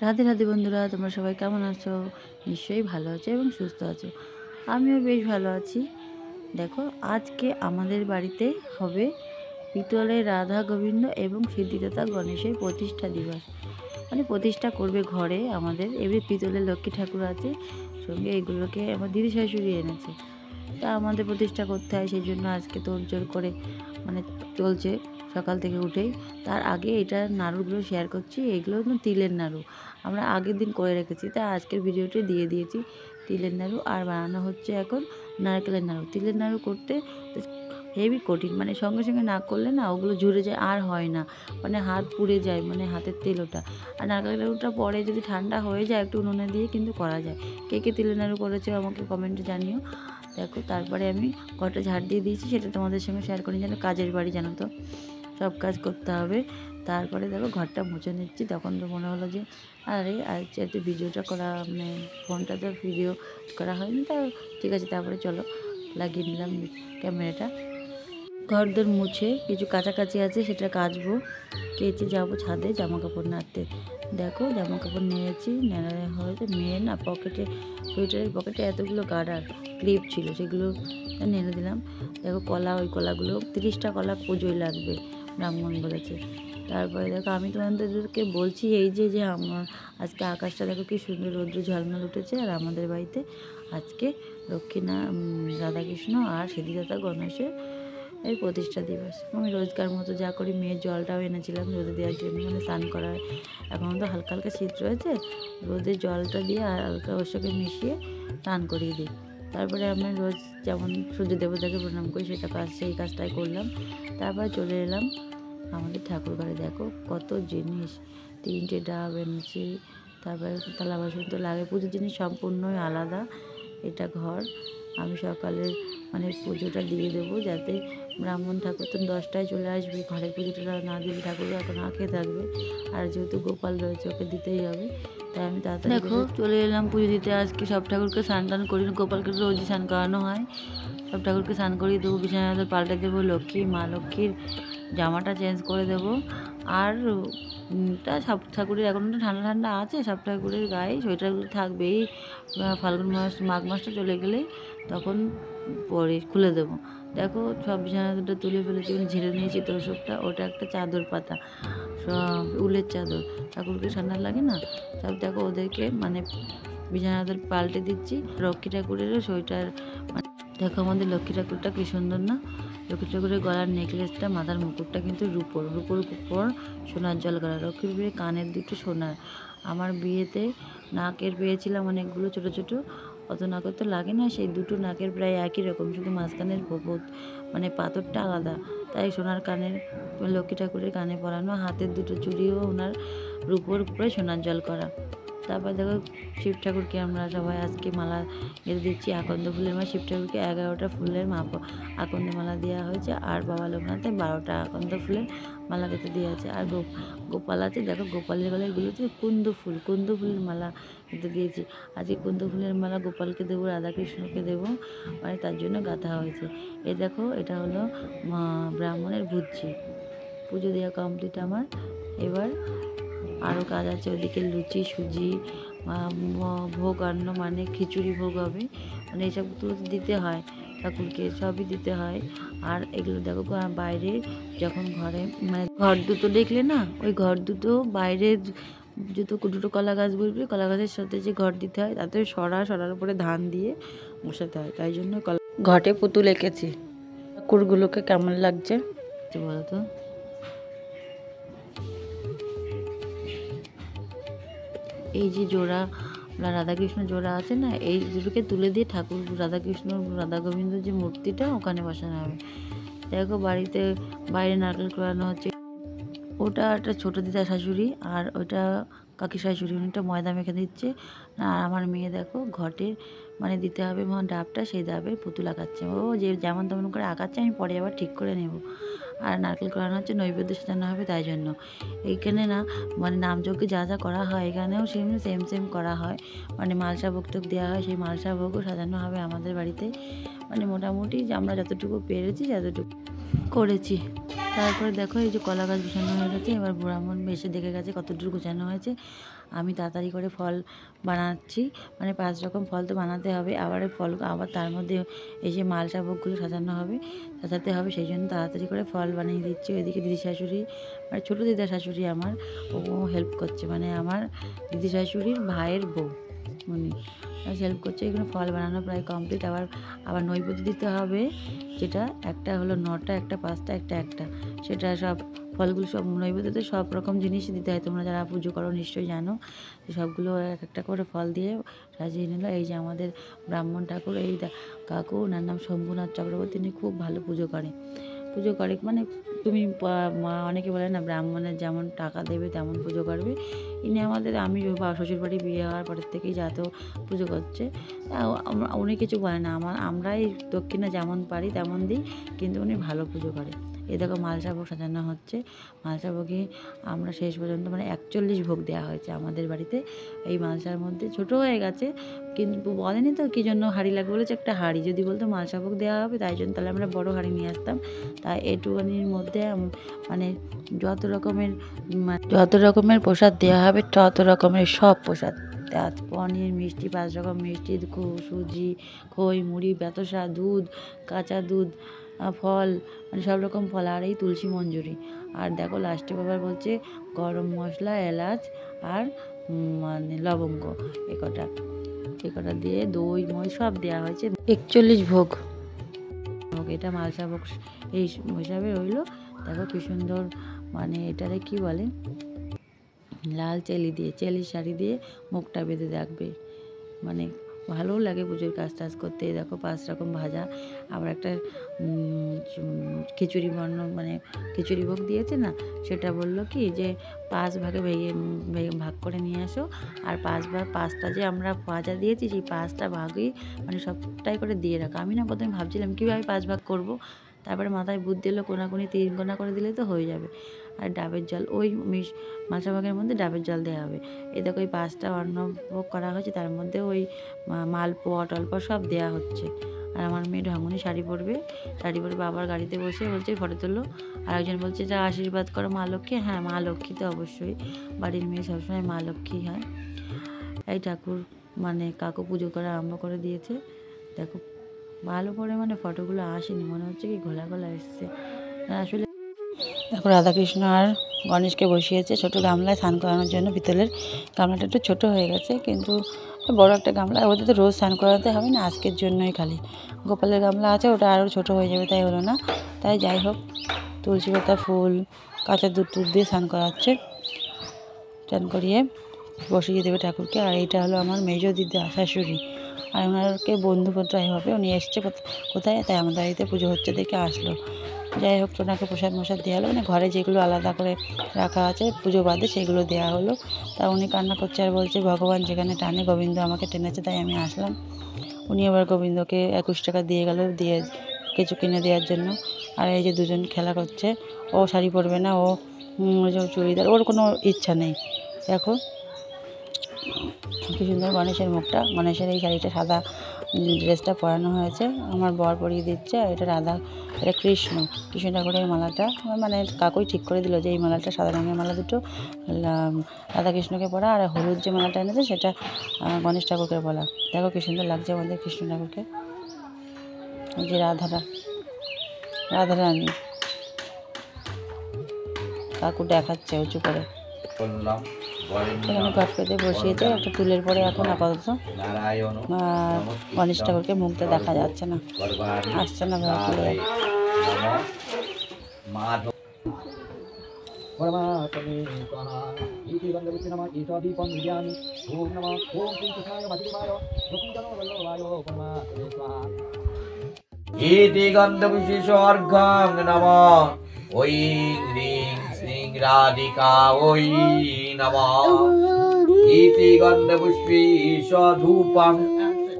রাধে রাধে বন্ধুরা, তোমরা সবাই কেমন আছো? নিশ্চয়ই ভালো আছো এবং সুস্থ আছো। আমিও বেশ ভালো আছি। দেখো, আজকে আমাদের বাড়িতে হবে পিতলের রাধা গোবিন্দ এবং সিদ্ধিদাতা গণেশের প্রতিষ্ঠা দিবস। মানে প্রতিষ্ঠা করবে ঘরে আমাদের। এবারে পিতলের লক্ষ্মী ঠাকুর আছে, সঙ্গে এগুলোকে আমার দিদি শাশুড়ি এনেছে। তা আমাদের প্রতিষ্ঠা করতে হয়, সেই জন্য আজকে তোড়জোড় করে মানে চলছে সকাল থেকে উঠেই। তার আগে এটা নাড়ুগুলো শেয়ার করছি। এগুলো কিন্তু তিলের নাড়ু, আমরা আগের দিন করে রেখেছি, তাই আজকের ভিডিওটি দিয়ে দিয়েছি। তিলের নাড়ু আর বানানো হচ্ছে এখন নারকেলের নাড়ু। তিলের নাড়ু করতে হেভি কঠিন, মানে সঙ্গে সঙ্গে না করলে না ওগুলো ঝরে যায়, আর হয় না, মানে হাত পুড়ে যায়, মানে হাতের তেল ওটা। আর নারকেলের নাড়ুটা পরে যদি ঠান্ডা হয়ে যায় একটু নুনে দিয়ে কিন্তু করা যায়। কে কে তিলের নাড়ু করেছে আমাকে কমেন্টে জানিও। দেখো, তারপরে আমি ঘরটা ঝাড় দিয়ে দিয়েছি, সেটা তোমাদের সঙ্গে শেয়ার করি। যেন কাজের বাড়ি, জানো তো সব কাজ করতে হবে। তারপরে দেখো ঘরটা মুছে নিচ্ছি। তখন তো মনে হলো যে আরে আজকে ভিডিওটা করা, মানে ফোনটা তো ভিডিও করা হয়নি, তা ঠিক আছে। তারপরে চলো লাগিয়ে নিলাম ক্যামেরাটা। ঘর দোর মুছে কিছু কাছাকাছি আছে, সেটা কাচবো। কেচে যাবো ছাদে জামা কাপড় নাড়তে। দেখো জামা কাপড় নিয়েছি, নেড়া হয়েছে। মেয়ে না পকেটে, সোয়েটারের পকেটে এতগুলো গার্ডার ক্লিপ ছিল, সেগুলো নেড়ে দিলাম। দেখো কলা, ওই কলাগুলো 30টা কলা পুজোয় লাগবে, ব্রাহ্মণ বলেছে। তারপরে দেখো আমি তোমাদেরকে বলছি এই যে আমার আজকে আকাশটা দেখো কি সুন্দর রৌদ্র ঝলমল উঠেছে। আর আমাদের বাড়িতে আজকে রাধাকৃষ্ণ আর সিদ্ধিদাতা গণেশের এই প্রতিষ্ঠা দিবস। আমি রোজকার মতো যা করি, মেয়ের জলটাও এনেছিলাম রোদে দেওয়ার জন্য, মানে স্নান করার। এখন তো হালকা হালকা শীত রয়েছে, রোদের জলটা দিয়ে আর হালকা ওর সঙ্গে মিশিয়ে স্নান করিয়ে দিই। তারপরে আমি রোজ যেমন সূর্য দেবতাকে প্রণাম করি, সেই কাজটাই করলাম। তারপর চলে এলাম আমাদের ঠাকুর ঘরে। দেখো কত জিনিস, 3টে ডাব এনেছি। তারপরে থালা বাসন তো লাগে, পুজোর জিনিস সম্পূর্ণই আলাদা। এটা ঘর। আমি সকালে মানে পুজোটা দিয়ে দেবো, যাতে ব্রাহ্মণ ঠাকুর তো 10টায় চলে আসবে। ঘরের পুজোটা না দিলে ঠাকুর এখন আঁকে থাকবে। আর যেহেতু গোপাল রয়েছে, ওকে দিতেই হবে, তাই আমি তাড়াতাড়ি দেখো চলে এলাম পুজো দিতে। আজকে সব ঠাকুরকে স্নান টান করি, গোপালকে রোজই স্নান করানো হয়। সব ঠাকুরকে স্নান করিয়ে দেবো, বিছানাটা পাল্টে দেবো, মা লক্ষ্মীর জামাটা চেঞ্জ করে দেবো। আর তা সব ঠাকুরের এখন তো ঠান্ডা ঠান্ডা আছে, সব ঠাকুরের গায়ে সোয়েটারগুলো থাকবেই। ফাল্গুন মাস, মাঘ মাসটা চলে গেলেই তখন পরে খুলে দেবো। দেখো সব বিছানাটা তুলে ফেলেছি, ঝেড়ে নিয়েছি তোষকটা। ওটা একটা চাদর পাতা, সব উলের চাদর, ঠাকুরকে ঠান্ডা লাগে না। সব দেখো ওদেরকে মানে বিছানাদের পাল্টে দিচ্ছি। লক্ষ্মী ঠাকুরেরও সোয়েটার, দেখো আমাদের লক্ষ্মী ঠাকুরটা কী সুন্দর না। লক্ষ্মী ঠাকুরের গলার নেকলেসটা, মাথার মুকুটটা কিন্তু রূপোর উপর সোনার জল করা। লক্ষ্মীর বিয়ে কানের দুটো সোনার। আমার বিয়েতে নাকের পেয়েছিলাম অনেকগুলো ছোটো ছোটো, অত নাকের তো লাগে না, সেই দুটো নাকের প্রায় একই রকম, শুধু মাঝখানের মানে পাথরটা আলাদা। তাই সোনার কানের লক্ষ্মী ঠাকুরের কানে পরানো। হাতের দুটো চুড়িও ওনার রূপোর উপরে সোনার জল করা। তারপর দেখো শিব ঠাকুরকে আমরা সবাই আজকে মালা গেঁথে দিচ্ছি। আকন্দ ফুলের শিব ঠাকুরকে 11টা ফুলের আকন্দ মালা দেওয়া হয়েছে। আর বাবা লোকনাথে 12টা আকন্দ ফুলের মালা গেঁথে দেওয়া আছে। আর গোপাল আছে, দেখো গোপালের গলায় এগুলোতে কুন্দ ফুলের মালা গেঁথে দিয়েছি। আজকে কুন্দ ফুলের মালা গোপালকে দেবো, রাধাকৃষ্ণকে দেবো, মানে তার জন্য গাঁথা হয়েছে। দেখো এটা হলো ব্রাহ্মণের ভুজি। পুজো দেওয়া কমপ্লিট আমার। এবার আরও কাজ আছে, ওদিকে লুচি সুজি ভোগ আন্ন, মানে খিচুড়ি ভোগ হবে, মানে এইসবগুলো দিতে হয় ঠাকুরকে, সবই দিতে হয়। আর এগুলো দেখো বাইরে যখন ঘরে, মানে ঘর দুটো দেখলে না, ওই ঘর দুটো বাইরে দুটো কলা গাছ বসবে, কলা গাছের সাথে যে ঘর দিতে হয়, তাতে সরার উপরে ধান দিয়ে বসাতে হয়। তাই জন্য ঘটে পুতুল এঁকেছি। ঠাকুরগুলোকে কেমন লাগছে বলো তো? এই যে জোড়া রাধাকৃষ্ণ জোড়া আছে না, এই দুটোকে তুলে দিয়ে ঠাকুর রাধাকৃষ্ণ রাধা গোবিন্দ যে মূর্তিটা ওখানে বসানো হবে। দেখো বাড়িতে বাইরে নারকেল কোড়ানো হচ্ছে। ওটা একটা ছোটো দিদা শাশুড়ি, আর ওইটা কাকি শাশুড়ি, উনিটা ময়দা মেখে দিচ্ছে। আর আমার মেয়ে দেখো ঘটে মানে দিতে হবে ডাবটা, সেই ডাবের পুতুল আঁকাচ্ছে। ও যে যেমন তেমন করে আঁকাচ্ছে, আমি পরে আবার ঠিক করে নেব। আর নারকেল কোড়ানো হচ্ছে, নৈবেদ্য সাজানো হবে, তাই জন্য এইখানে না মানে নামযজ্ঞে যা করা হয় এখানেও সেম করা হয়। মানে মালসা ভোগ টোক দেওয়া হয়, সেই মালসা ভোগও সাজানো হবে আমাদের বাড়িতে। মানে মোটামুটি আমরা যতটুকু পেরেছি ততটুকু করেছি। তারপরে দেখো এই যে কলা গাছ গুছানো হয়ে গেছে। এবার ব্রাহ্মণ এসে দেখে গেছে কতটুকু গুছানো হয়েছে। আমি তাড়াতাড়ি করে ফল বানাচ্ছি, মানে 5 রকম ফল তো বানাতে হবে, আবার ফল আবার তার মধ্যে এই যে মালসা ভোগগুলো সাজাতে হবে, সেই জন্য তাড়াতাড়ি করে ফল বানিয়ে দিচ্ছি। ওইদিকে দিদি শাশুড়ি, মানে ছোটো দিদা শাশুড়ি আমার, ও হেল্প করছে, মানে আমার দিদি শাশুড়ির ভাইয়ের বউ, উনি হেল্প করছে। এখানে ফল বানানো প্রায় কমপ্লিট। আবার নৈবেদ্য দিতে হবে, যেটা একটা হলো 9টা, একটা 5টা, একটা সেটা সব ফলগুলো সব নৈবেদ্যতে সব রকম জিনিস দিতে হয়। তোমরা যারা পুজো করো নিশ্চয়ই জানো, সবগুলো একটা করে ফল দিয়ে সাজিয়ে নিল। এই যে আমাদের ব্রাহ্মণ ঠাকুর, এই কাকু, ওনার নাম শম্ভুনাথ চক্রবর্তী, তিনি খুব ভালো পুজো করে মানে তুমি অনেকে বলে না ব্রাহ্মণের যেমন টাকা দেবে তেমন পুজো করবে, ইনি আমাদের, আমি শ্বশুরবাড়ি বিয়ে হওয়ার পরের থেকেই যত পুজো করছে, উনি কিছু বলে না, আমরাই দক্ষিণা যেমন পারি তেমন দিই, কিন্তু উনি ভালো পুজো করে। এই দেখো মালসা ভোগ সাজানো হচ্ছে। মালসা ভোগে আমরা শেষ পর্যন্ত মানে 41 ভোগ দেওয়া হয়েছে আমাদের বাড়িতে। এই মালসার মধ্যে ছোট হয়ে গেছে, কিন্তু বলেনি তো কী জন্য হাঁড়ি লাগবে, বলেছে একটা হাঁড়ি, যদি বলতো মালসা ভোগ দেওয়া হবে তাই জন্য তাহলে আমরা বড় হাঁড়ি নিয়ে আসতাম। তাই এটুকুনির মধ্যে মানে যত রকমের প্রসাদ দেওয়া হবে তত রকমের সব প্রসাদ, পনির, মিষ্টি, 5 রকম মিষ্টি, সুজি, খই, মুড়ি, বেতসা, দুধ, কাঁচা দুধ, ফল, মানে সব রকম ফল, আর এই তুলসী মঞ্জুরি। আর দেখো লাস্টে বাবার বলছে গরম মশলা, এলাচ আর মানে লবঙ্গ, এ কটা দিয়ে দই মই সব দেওয়া হয়েছে। 41 ভোগ, এটা মালসা ভোগ এই হিসাবে রইলো। দেখো কি সুন্দর, মানে এটারে কি বলে, লাল চেলি শাড়ি দিয়ে মুখটা বেঁধে রাখবে, মানে ভালোও লাগে পুজোর কাজ টাজ করতে। দেখো 5 রকম ভাজা, আবার একটা খিচুড়ি মানে খিচুড়ি ভোগ দিয়েছে না, সেটা বললো কি যে 5 ভাগে ভাগ করে নিয়ে আসো, আর 5টা যে আমরা ভাজা দিয়েছি সেই 5টা ভাগই মানে সবটাই করে দিয়ে রাখো। আমি না প্রথমে ভাবছিলাম কীভাবে 5 ভাগ করবো, তারপরে মাথায় বুদ্ধি এলো কোনাকুনি 3 কোনা করে দিলে তো হয়ে যাবে। আর ডাবের জল, ওই মালসা ভাগের মধ্যে ডাবের জল দেওয়া হবে। এই দেখো ওই 5টা অন্নভোগ করা হয়েছে, তার মধ্যে ওই মালপোয়া টলপোয়া সব দেওয়া হচ্ছে। আর আমার মেয়ে ঢামুনি শাড়ি পরবে বাবার গাড়িতে বসে বলছে ফটো তোলো। আর একজন বলছে যা আশীর্বাদ করো মা লক্ষ্মী। হ্যাঁ, মা লক্ষ্মী তো অবশ্যই, বাড়ির মেয়ে সবসময় মা লক্ষ্মী হয়। এই ঠাকুর মানে কাকু পুজো করা আরম্ভ করে দিয়েছে। দেখো ভালো করে মানে ফটোগুলো আসেনি, মনে হচ্ছে কি ঘোলা এসছে আসলে। দেখো রাধাকৃষ্ণ আর গণেশকে বসিয়েছে ছোটো গামলায় স্নান করানোর জন্য। পিতলের গামলাটা একটু ছোটো হয়ে গেছে, কিন্তু বড় একটা গামলা, ওদের তো রোজ স্নান করাতে হবে না, আজকের জন্যই খালি। গোপালের গামলা আছে, ওটা আরও ছোটো হয়ে যাবে, তাই হলো না। তাই যাই হোক, তুলসী পাতা, ফুল, কাঁচা দুধ দিয়ে স্নান করাচ্ছে, স্নান করিয়ে বসিয়ে দেবে ঠাকুরকে। আর এইটা হলো আমার মেজো দিদা শাশুড়ি, আর ওনারকে বন্ধু কোথায় হবে, উনি এসছে কোথায়, তাই আমাদের বাড়িতে পুজো হচ্ছে দেখে আসলো। যাই হোক, ওনাকে প্রসাদ দেওয়া হলো, মানে ঘরে যেগুলো আলাদা করে রাখা আছে পুজো বাদে সেগুলো দেওয়া হলো। তা উনি কান্না করছে আর বলছে ভগবান যেখানে টানে গোবিন্দ আমাকে টেনেছে, তাই আমি আসলাম। উনি আবার গোবিন্দকে 21 টাকা দিয়ে গেল, দিয়ে কিছু কিনে দেওয়ার জন্য। আর এই যে দুজন খেলা করছে, ও শাড়ি পরবে না, ও চুড়িদার, ওর কোনো ইচ্ছা নেই। দেখো কি সুন্দর গণেশের মুখটা, গণেশের এই শাড়িটা সাদা ড্রেসটা পরানো হয়েছে, আমার বর পরিয়ে দিচ্ছে। আর এটা এটা কৃষ্ণ ঠাকুরের মালাটা, মানে কাকুই ঠিক করে দিল যে এই মালাটা, সাদা রঙের মালা দুটো রাধাকৃষ্ণকে পরা, আর হলুদ যে মালাটা এনেছে সেটা গণেশ ঠাকুরকে বলা। দেখো কি সুন্দর লাগছে আমাদের কৃষ্ণ ঠাকুরকে। এই যে রাধারানী কাকু দেখাচ্ছে উঁচু করে, এখানে ঘট পেতে বসিয়েছে একটা টুলের পরে। এখন আপাতত গণেশ ঠাকুরকে মুখটা দেখা যাচ্ছে না, আসছে না ভাবে। ইতি গন্ধবিশেষর্ঘং নমঃ ওই হ্রিং শ্রীং রাধিকা ওই নমঃ ইতি গন্ধপুষ্পীষধূপং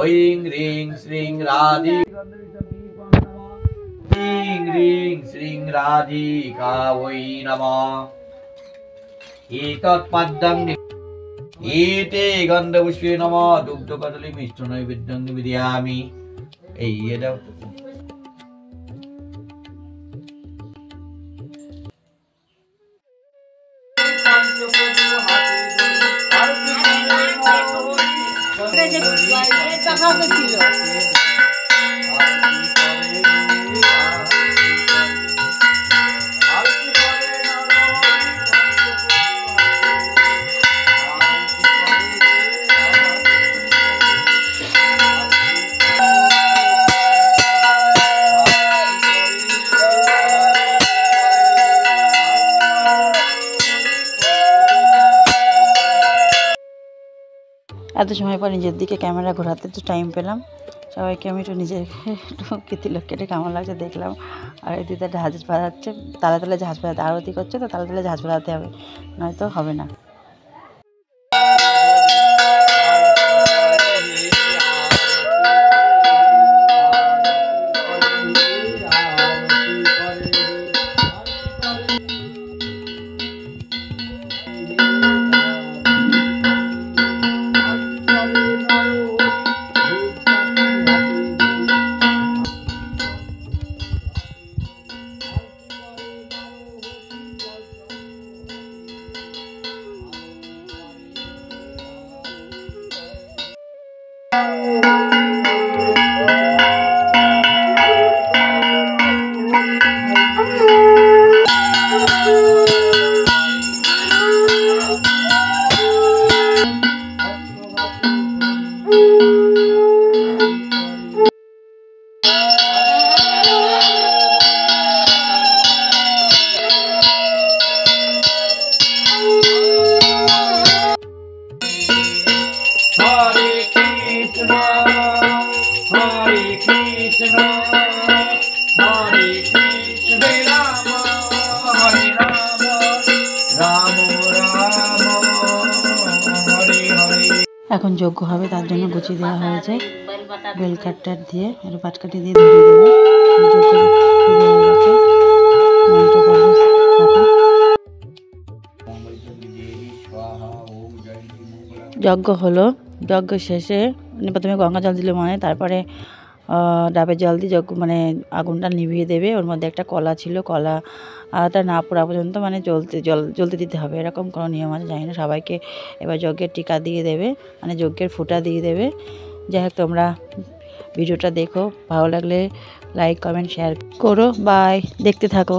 ওই হ্রিং শ্রীং রাধিকা ওই নমঃ এতৎপদ্মং ইতি গন্ধপুষ্পে নমঃ দুগ্ধ কদলী মিষ্ট নৈবেদ্যং নিবেদয়ামি। এই এটা এত সময় পর নিজের দিকে ক্যামেরা ঘোরাতে তো টাইম পেলাম। সবাইকে আমি একটু নিজের একটু কীর্তিলোক কেটে কেমন লাগছে দেখলাম। আর এই দিদা জাহাজ বাজাচ্ছে, তালে তালে জাহাজ বাজাতে আরতি করছে, তো তালে তালে জাহাজ বাজাতে হবে, নয়তো হবে না। এখন যজ্ঞ হবে, তার জন্য গুছিয়ে দেওয়া হয়েছে বেলকাঠটার দিয়ে, একটু পাটকাঠি দিয়ে ধরিয়ে দেবো। যজ্ঞ শুরু হয়ে গেছে, মন্ত্র পড়বো। যজ্ঞ হলো, যজ্ঞ শেষে প্রথমে গঙ্গা জল দিলে মনে, তারপরে ডাবের জল দিয়ে যজ্ঞ মানে আগুনটা নিভিয়ে দেবে। ওর মধ্যে একটা কলা ছিল, কলাটা না পোড়া পর্যন্ত মানে জ্বলতে দিতে হবে, এরকম কোনো নিয়ম আছে জানি না। সবাইকে এবার যজ্ঞের টিকা দিয়ে দেবে, মানে যজ্ঞের ফুটা দিয়ে দেবে। যাই হোক, তোমরা ভিডিওটা দেখো, ভালো লাগলে লাইক কমেন্ট শেয়ার করো। বাই, দেখতে থাকো।